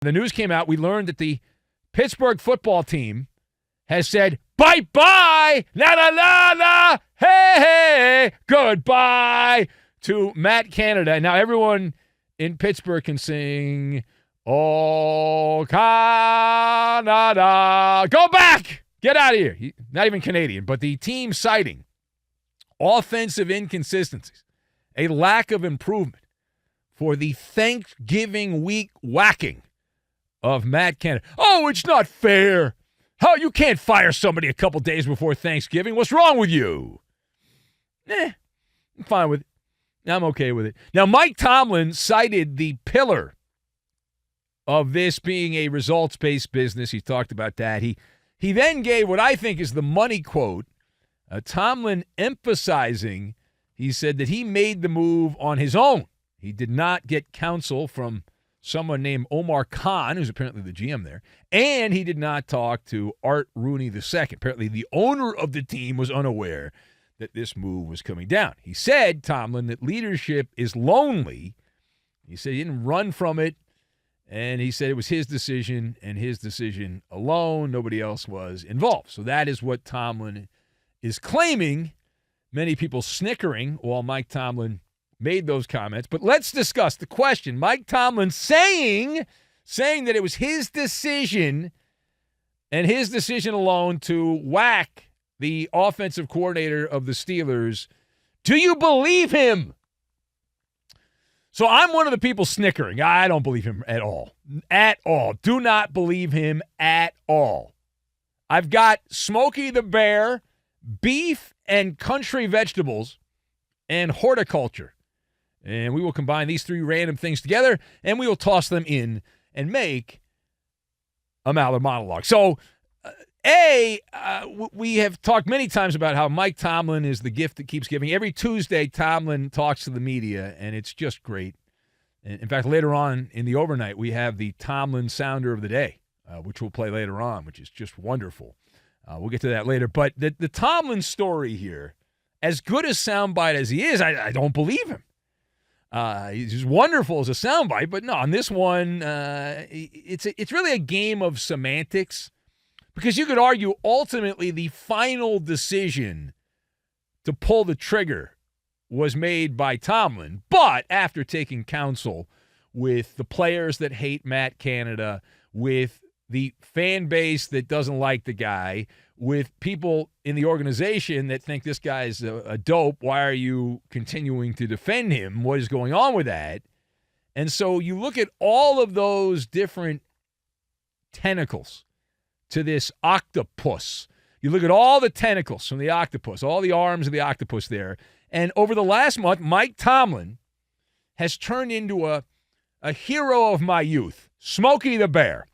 The news came out. We learned that the Pittsburgh football team has said, bye-bye, la-la-la-la, hey, goodbye to Matt Canada. Now everyone in Pittsburgh can sing, oh, Canada, go back, get out of here. Not even Canadian, but the team citing offensive inconsistencies, a lack of improvement for the Thanksgiving week whacking of Matt Canada. Oh, it's not fair. How you can't fire somebody a couple days before Thanksgiving? What's wrong with you? I'm fine with it. I'm okay with it. Now, Mike Tomlin cited the pillar of this being a results-based business. He talked about that. He then gave what I think is the money quote. Tomlin emphasizing, he said that he made the move on his own. He did not get counsel from someone named Omar Khan, who's apparently the GM there, and he did not talk to Art Rooney II. Apparently, the owner of the team was unaware that this move was coming down. He said, Tomlin, that leadership is lonely. He said he didn't run from it, and he said it was his decision and his decision alone. Nobody else was involved. So that is what Tomlin is claiming. Many people snickering while Mike Tomlin made those comments. But let's discuss the question. Mike Tomlin saying that it was his decision and his decision alone to whack the offensive coordinator of the Steelers. Do you believe him? So I'm one of the people snickering. I don't believe him at all. At all. Do not believe him at all. I've got Smokey the Bear, beef and country vegetables, and horticulture. And we will combine these three random things together, and we will toss them in and make a Maller monologue. So, we have talked many times about how Mike Tomlin is the gift that keeps giving. Every Tuesday, Tomlin talks to the media, and it's just great. In fact, later on in the overnight, we have the Tomlin Sounder of the Day, which we'll play later on, which is just wonderful. We'll get to that later. But the Tomlin story here, as good a soundbite as he is, I don't believe him. He's wonderful as a soundbite, but no, on this one, it's really a game of semantics, because you could argue ultimately the final decision to pull the trigger was made by Tomlin, but after taking counsel with the players that hate Matt Canada, with the fan base that doesn't like the guy, with people in the organization that think this guy's a dope. Why are you continuing to defend him? What is going on with that? And so you look at all of those different tentacles to this octopus. You look at all the tentacles from the octopus, all the arms of the octopus there. And over the last month, Mike Tomlin has turned into a hero of my youth, Smokey the Bear.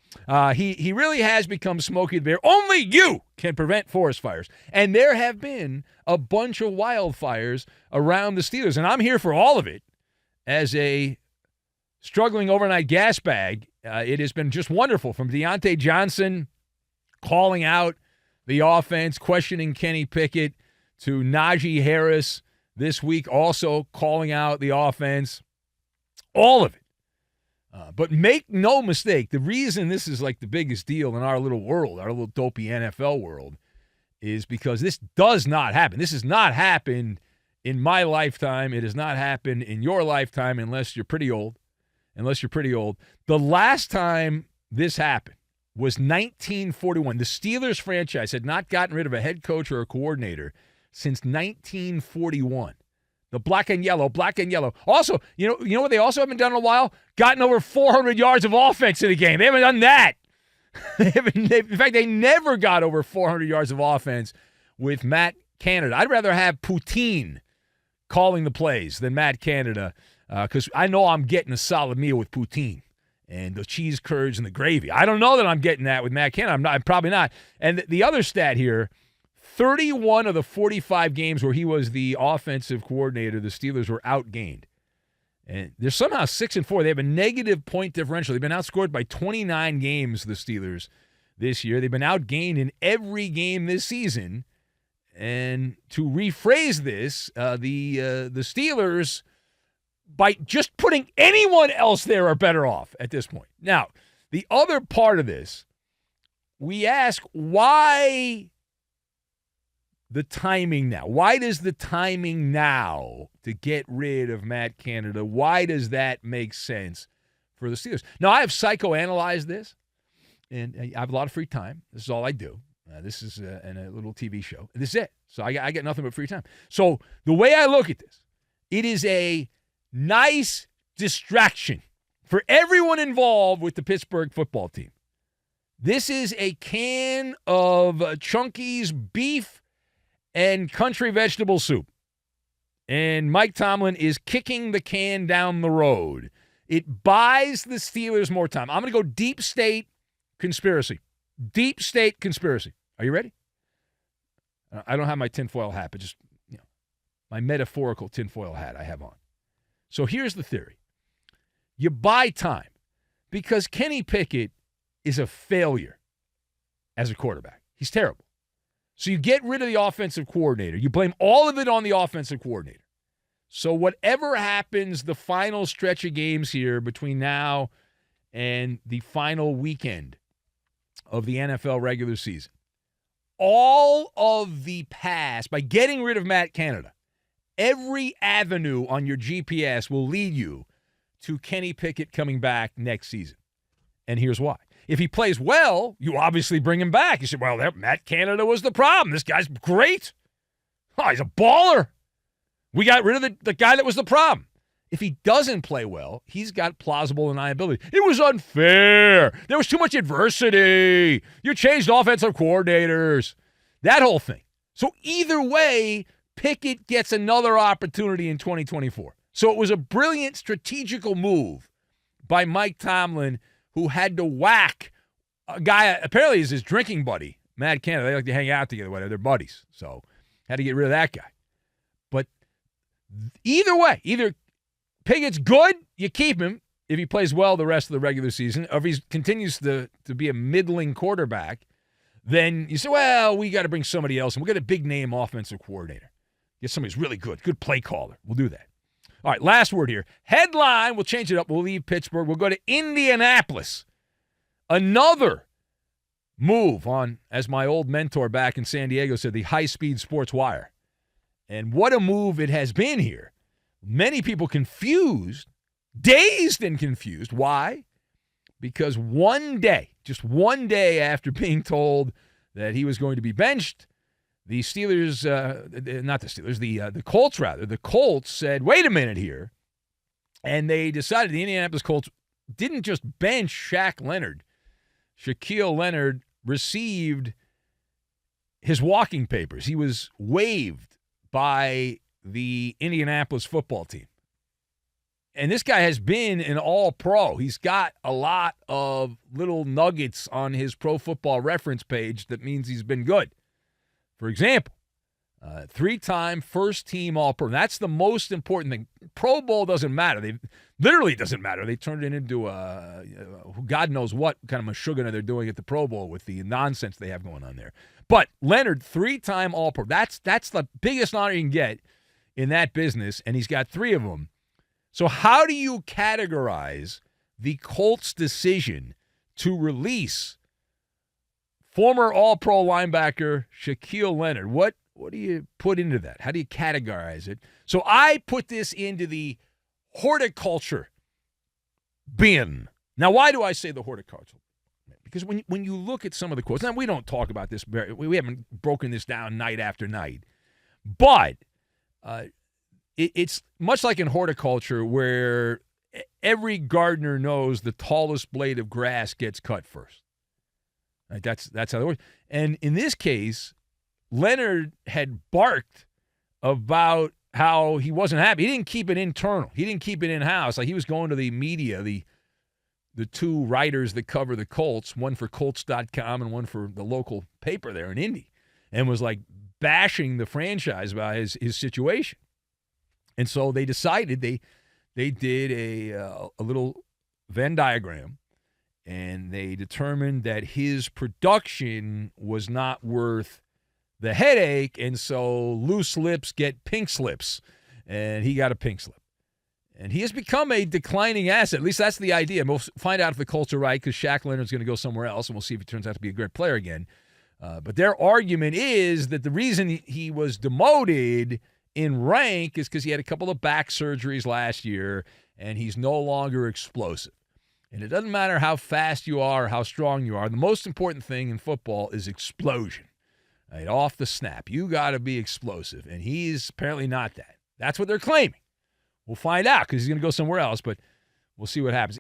He really has become Smokey the Bear. Only you can prevent forest fires. And there have been a bunch of wildfires around the Steelers, and I'm here for all of it. As a struggling overnight gas bag, it has been just wonderful, from Deontay Johnson calling out the offense, questioning Kenny Pickett, to Najee Harris this week also calling out the offense. All of it. But make no mistake, the reason this is like the biggest deal in our little world, our little dopey NFL world, is because this does not happen. This has not happened in my lifetime. It has not happened in your lifetime unless you're pretty old. The last time this happened was 1941. The Steelers franchise had not gotten rid of a head coach or a coordinator since 1941. The black and yellow. Also, you know what they also haven't done in a while? Gotten over 400 yards of offense in a game. They haven't done that. In fact, they never got over 400 yards of offense with Matt Canada. I'd rather have Poutine calling the plays than Matt Canada, because I know I'm getting a solid meal with poutine and the cheese curds and the gravy. I don't know that I'm getting that with Matt Canada. I'm probably not. And the other stat here, 31 of the 45 games where he was the offensive coordinator, the Steelers were outgained. And they're somehow 6-4. They have a negative point differential. They've been outscored by 29 games, the Steelers, this year. They've been outgained in every game this season. And to rephrase this, the Steelers, by just putting anyone else there, are better off at this point. Now, The other part of this, we ask why the timing now? Why does the timing now to get rid of Matt Canada, why does that make sense for the Steelers? Now, I have psychoanalyzed this, and I have a lot of free time. This is all I do. This is a little TV show. This is it. So I get nothing but free time. So the way I look at this, it is a nice distraction for everyone involved with the Pittsburgh football team. This is a can of Chunky's beef and country vegetable soup. And Mike Tomlin is kicking the can down the road. It buys the Steelers more time. I'm going to go deep state conspiracy. Deep state conspiracy. Are you ready? I don't have my tinfoil hat, but just, my metaphorical tinfoil hat I have on. So here's the theory. You buy time because Kenny Pickett is a failure as a quarterback. He's terrible. So you get rid of the offensive coordinator. You blame all of it on the offensive coordinator. So whatever happens the final stretch of games here between now and the final weekend of the NFL regular season, all of the past, by getting rid of Matt Canada, every avenue on your GPS will lead you to Kenny Pickett coming back next season. And here's why. If he plays well, you obviously bring him back. You say, well, Matt Canada was the problem. This guy's great. Oh, he's a baller. We got rid of the guy that was the problem. If he doesn't play well, he's got plausible deniability. It was unfair. There was too much adversity. You changed offensive coordinators. That whole thing. So either way, Pickett gets another opportunity in 2024. So it was a brilliant strategical move by Mike Tomlin, who had to whack a guy, apparently is his drinking buddy, Matt Canada. They like to hang out together, whatever. They're buddies. So had to get rid of that guy. But either way, either Pickett's good, you keep him if he plays well the rest of the regular season, or if he continues to be a middling quarterback, then you say, well, we got to bring somebody else, and we'll get a big-name offensive coordinator. Get somebody who's really good play caller. We'll do that. All right, last word here. Headline, we'll change it up. We'll leave Pittsburgh. We'll go to Indianapolis. Another move on, as my old mentor back in San Diego said, the high-speed sports wire. And what a move it has been here. Many people confused, dazed and confused. Why? Because just one day after being told that he was going to be benched, the Steelers, not the Steelers, the Colts rather, the Colts said, wait a minute here. And they decided the Indianapolis Colts didn't just bench Shaq Leonard. Shaquille Leonard received his walking papers. He was waived by the Indianapolis football team. And this guy has been an all-pro. He's got a lot of little nuggets on his Pro Football Reference page that means he's been good. For example, 3-time first-team All-Pro. That's the most important thing. Pro Bowl doesn't matter. They literally doesn't matter. They turned it into God knows what kind of mashugana they're doing at the Pro Bowl with the nonsense they have going on there. But Leonard, 3-time All-Pro. That's the biggest honor you can get in that business, and he's got 3 of them. So how do you categorize the Colts' decision to release former All-Pro linebacker Shaquille Leonard? What do you put into that? How do you categorize it? So I put this into the horticulture bin. Now, why do I say the horticulture? Because when you look at some of the quotes, now we don't talk about this, we haven't broken this down night after night, but it's much like in horticulture where every gardener knows the tallest blade of grass gets cut first. Right? That's how it works. And in this case, Leonard had barked about how he wasn't happy. He didn't keep it internal. He didn't keep it in-house. Like he was going to the media, the 2 writers that cover the Colts, one for Colts.com and one for the local paper there in Indy, and was like bashing the franchise about his situation. And so they decided they did a little Venn diagram, and they determined that his production was not worth the headache, and so loose lips get pink slips, and he got a pink slip. And he has become a declining asset. At least that's the idea. We'll find out if the Colts are right because Shaq Leonard's going to go somewhere else, and we'll see if he turns out to be a great player again. But their argument is that the reason he was demoted in rank is because he had a couple of back surgeries last year, and he's no longer explosive. And it doesn't matter how fast you are or how strong you are. The most important thing in football is explosion. Right, off the snap. You got to be explosive, and he's apparently not that. That's what they're claiming. We'll find out because he's going to go somewhere else, but we'll see what happens.